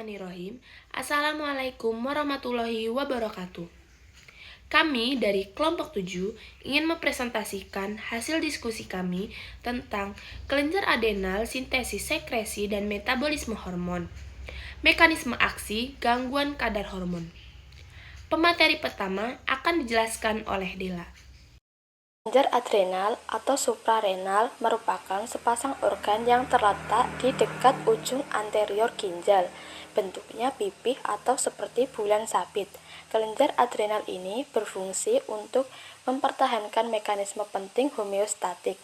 Bismillahirrahmanirrahim. Assalamualaikum warahmatullahi wabarakatuh. Kami dari kelompok 7 ingin mempresentasikan hasil diskusi kami tentang kelenjar adenal, sintesis sekresi, dan metabolisme hormon. Mekanisme aksi gangguan kadar hormon. Pemateri pertama akan dijelaskan oleh Dela. Kelenjar adrenal atau suprarenal merupakan sepasang organ yang terletak di dekat ujung anterior ginjal. Bentuknya pipih atau seperti bulan sabit. Kelenjar adrenal ini berfungsi untuk mempertahankan mekanisme penting homeostatik.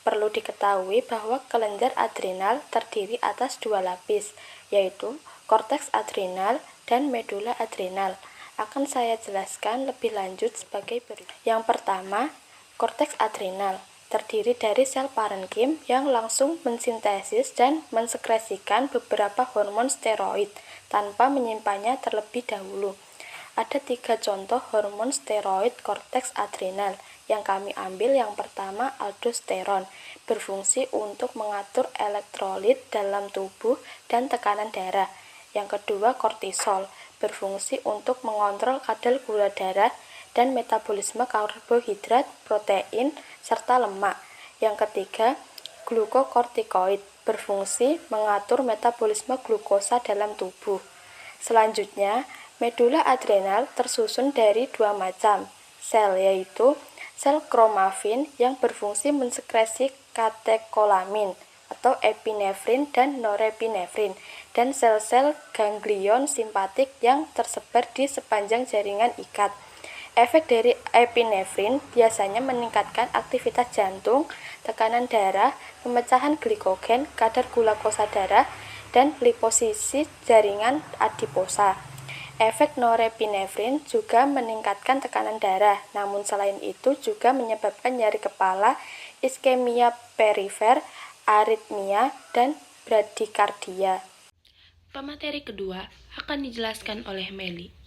Perlu diketahui bahwa kelenjar adrenal terdiri atas dua lapis, yaitu korteks adrenal dan medula adrenal. Akan saya jelaskan lebih lanjut sebagai berikut. Yang pertama, korteks adrenal terdiri dari sel parenkim yang langsung mensintesis dan mensekresikan beberapa hormon steroid tanpa menyimpannya terlebih dahulu. Ada 3 contoh hormon steroid korteks adrenal yang kami ambil. Yang pertama, aldosteron, berfungsi untuk mengatur elektrolit dalam tubuh dan tekanan darah. Yang kedua, kortisol, berfungsi untuk mengontrol kadar gula darah dan metabolisme karbohidrat, protein, serta lemak. Yang ketiga, glukokortikoid, berfungsi mengatur metabolisme glukosa dalam tubuh. Selanjutnya, medula adrenal tersusun dari 2 macam sel, yaitu sel kromafin yang berfungsi mensekresi katekolamin atau epinefrin dan norepinefrin, dan sel-sel ganglion simpatik yang tersebar di sepanjang jaringan ikat. Efek dari epinefrin biasanya meningkatkan aktivitas jantung, tekanan darah, pemecahan glikogen, kadar glukosa darah, dan liposisi jaringan adiposa. Efek norepinefrin juga meningkatkan tekanan darah, namun selain itu juga menyebabkan nyeri kepala, iskemia perifer, aritmia, dan bradikardia. Pemateri kedua akan dijelaskan oleh Meli.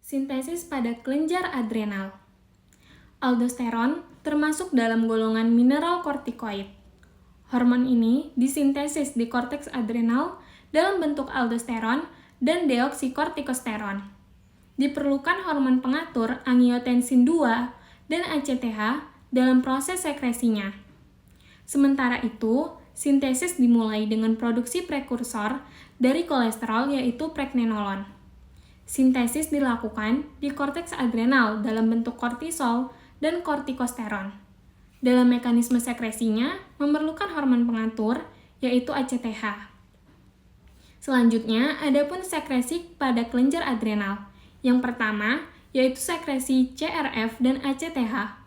Sintesis pada kelenjar adrenal. Aldosteron termasuk dalam golongan mineral kortikoid. Hormon ini disintesis di korteks adrenal dalam bentuk aldosteron dan deoksikortikosteron. Diperlukan hormon pengatur angiotensin II dan ACTH dalam proses sekresinya. Sementara itu, sintesis dimulai dengan produksi prekursor dari kolesterol, yaitu pregnenolon. Sintesis dilakukan di korteks adrenal dalam bentuk kortisol dan kortikosteron. Dalam mekanisme sekresinya memerlukan hormon pengatur, yaitu ACTH. Selanjutnya, adapun sekresi pada kelenjar adrenal. Yang pertama, yaitu sekresi CRF dan ACTH.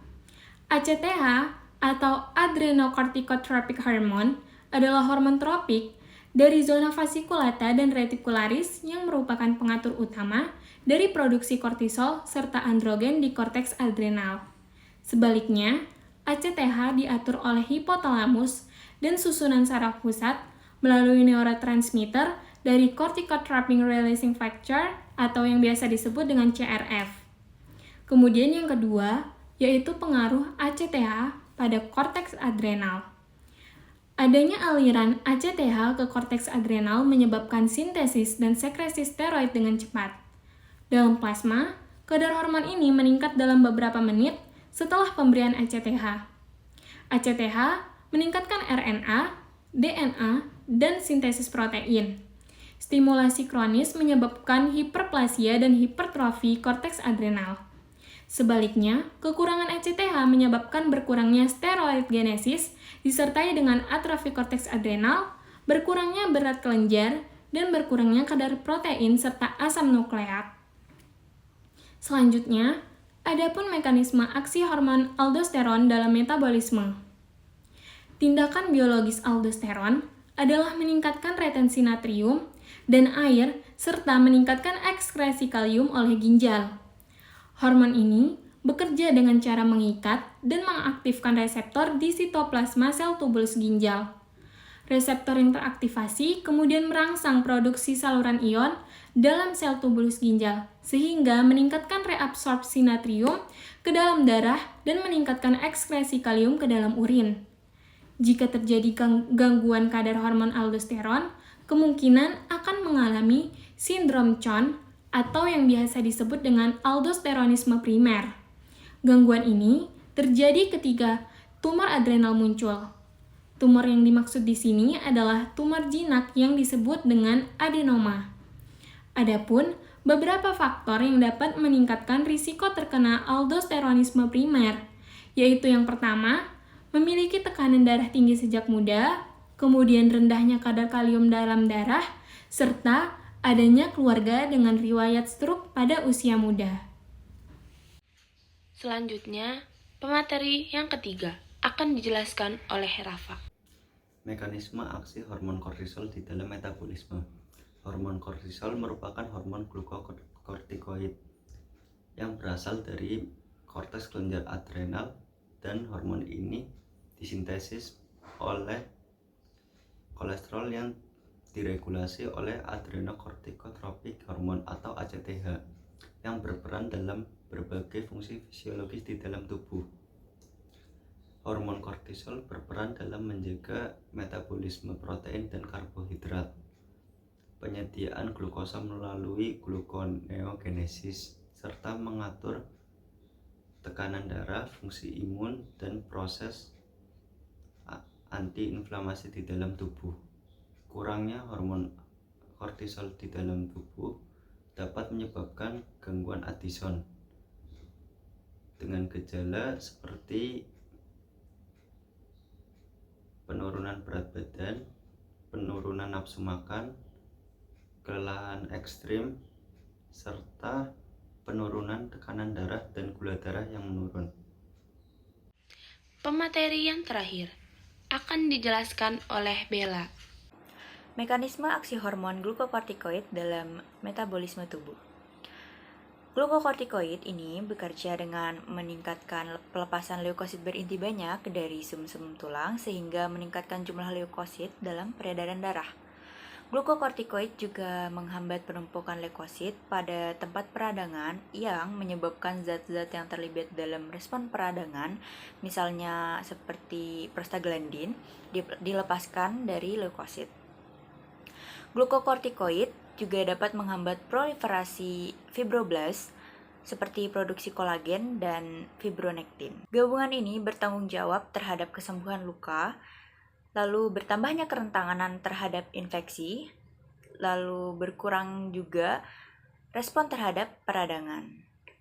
ACTH atau adrenocorticotropic hormone adalah hormon tropik dari zona fasciculata dan reticularis yang merupakan pengatur utama dari produksi kortisol serta androgen di korteks adrenal. Sebaliknya, ACTH diatur oleh hipotalamus dan susunan saraf pusat melalui neurotransmitter dari corticotropin releasing factor atau yang biasa disebut dengan CRF. Kemudian yang kedua, yaitu pengaruh ACTH pada korteks adrenal. Adanya aliran ACTH ke korteks adrenal menyebabkan sintesis dan sekresi steroid dengan cepat. Dalam plasma, kadar hormon ini meningkat dalam beberapa menit setelah pemberian ACTH. ACTH meningkatkan RNA, DNA, dan sintesis protein. Stimulasi kronis menyebabkan hiperplasia dan hipertrofi korteks adrenal. Sebaliknya, kekurangan ACTH menyebabkan berkurangnya steroid genesis disertai dengan atrofi korteks adrenal, berkurangnya berat kelenjar, dan berkurangnya kadar protein serta asam nukleat. Selanjutnya, adapun mekanisme aksi hormon aldosteron dalam metabolisme. Tindakan biologis aldosteron adalah meningkatkan retensi natrium dan air serta meningkatkan ekskresi kalium oleh ginjal. Hormon ini bekerja dengan cara mengikat dan mengaktifkan reseptor di sitoplasma sel tubulus ginjal. Reseptor yang teraktivasi kemudian merangsang produksi saluran ion dalam sel tubulus ginjal, sehingga meningkatkan reabsorpsi natrium ke dalam darah dan meningkatkan ekskresi kalium ke dalam urin. Jika terjadi gangguan kadar hormon aldosteron, kemungkinan akan mengalami sindrom CHON atau yang biasa disebut dengan aldosteronisme primer. Gangguan ini terjadi ketika tumor adrenal muncul. Tumor yang dimaksud di sini adalah tumor jinak yang disebut dengan adenoma. Adapun beberapa faktor yang dapat meningkatkan risiko terkena aldosteronisme primer, yaitu yang pertama, memiliki tekanan darah tinggi sejak muda, kemudian rendahnya kadar kalium dalam darah, serta adanya keluarga dengan riwayat stroke pada usia muda. Selanjutnya, pemateri yang ketiga akan dijelaskan oleh Rafa. Mekanisme aksi hormon kortisol di dalam metabolisme. Hormon kortisol merupakan hormon glukokortikoid yang berasal dari korteks kelenjar adrenal, dan hormon ini disintesis oleh kolesterol yang diregulasi oleh adrenokortikotropik hormon atau ACTH yang berperan dalam berbagai fungsi fisiologis di dalam tubuh. Hormon kortisol berperan dalam menjaga metabolisme protein dan karbohidrat, penyediaan glukosa melalui gluconeogenesis, serta mengatur tekanan darah, fungsi imun, dan proses antiinflamasi di dalam tubuh. Kurangnya hormon kortisol di dalam tubuh dapat menyebabkan gangguan Addison dengan gejala seperti penurunan berat badan, penurunan nafsu makan, kelelahan ekstrim, serta penurunan tekanan darah dan gula darah yang menurun. Pemateri yang terakhir akan dijelaskan oleh Bella. Mekanisme aksi hormon glukokortikoid dalam metabolisme tubuh. Glukokortikoid ini bekerja dengan meningkatkan pelepasan leukosit berinti banyak dari sumsum tulang sehingga meningkatkan jumlah leukosit dalam peredaran darah. Glukokortikoid juga menghambat penumpukan leukosit pada tempat peradangan yang menyebabkan zat-zat yang terlibat dalam respon peradangan, misalnya seperti prostaglandin, dilepaskan dari leukosit. Glukokortikoid juga dapat menghambat proliferasi fibroblast seperti produksi kolagen dan fibronektin. Gabungan ini bertanggung jawab terhadap kesembuhan luka, lalu bertambahnya kerentanan terhadap infeksi, lalu berkurang juga respon terhadap peradangan.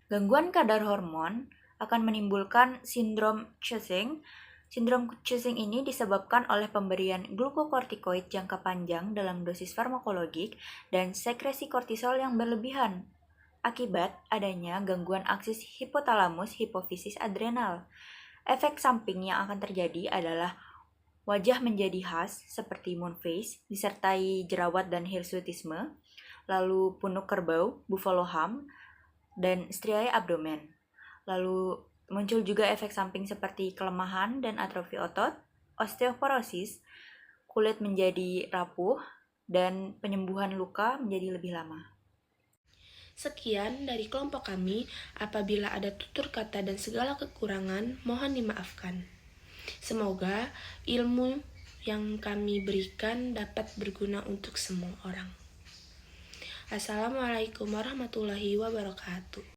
Gangguan kadar hormon akan menimbulkan sindrom Cushing. Sindrom Cushing ini disebabkan oleh pemberian glukokortikoid jangka panjang dalam dosis farmakologik dan sekresi kortisol yang berlebihan akibat adanya gangguan aksis hipotalamus hipofisis adrenal. Efek samping yang akan terjadi adalah wajah menjadi khas seperti moon face disertai jerawat dan hirsutisme, lalu punuk kerbau, buffalo hump, dan striae abdomen. Lalu muncul juga efek samping seperti kelemahan dan atrofi otot, osteoporosis, kulit menjadi rapuh, dan penyembuhan luka menjadi lebih lama. Sekian dari kelompok kami. Apabila ada tutur kata dan segala kekurangan, mohon dimaafkan. Semoga ilmu yang kami berikan dapat berguna untuk semua orang. Assalamualaikum warahmatullahi wabarakatuh.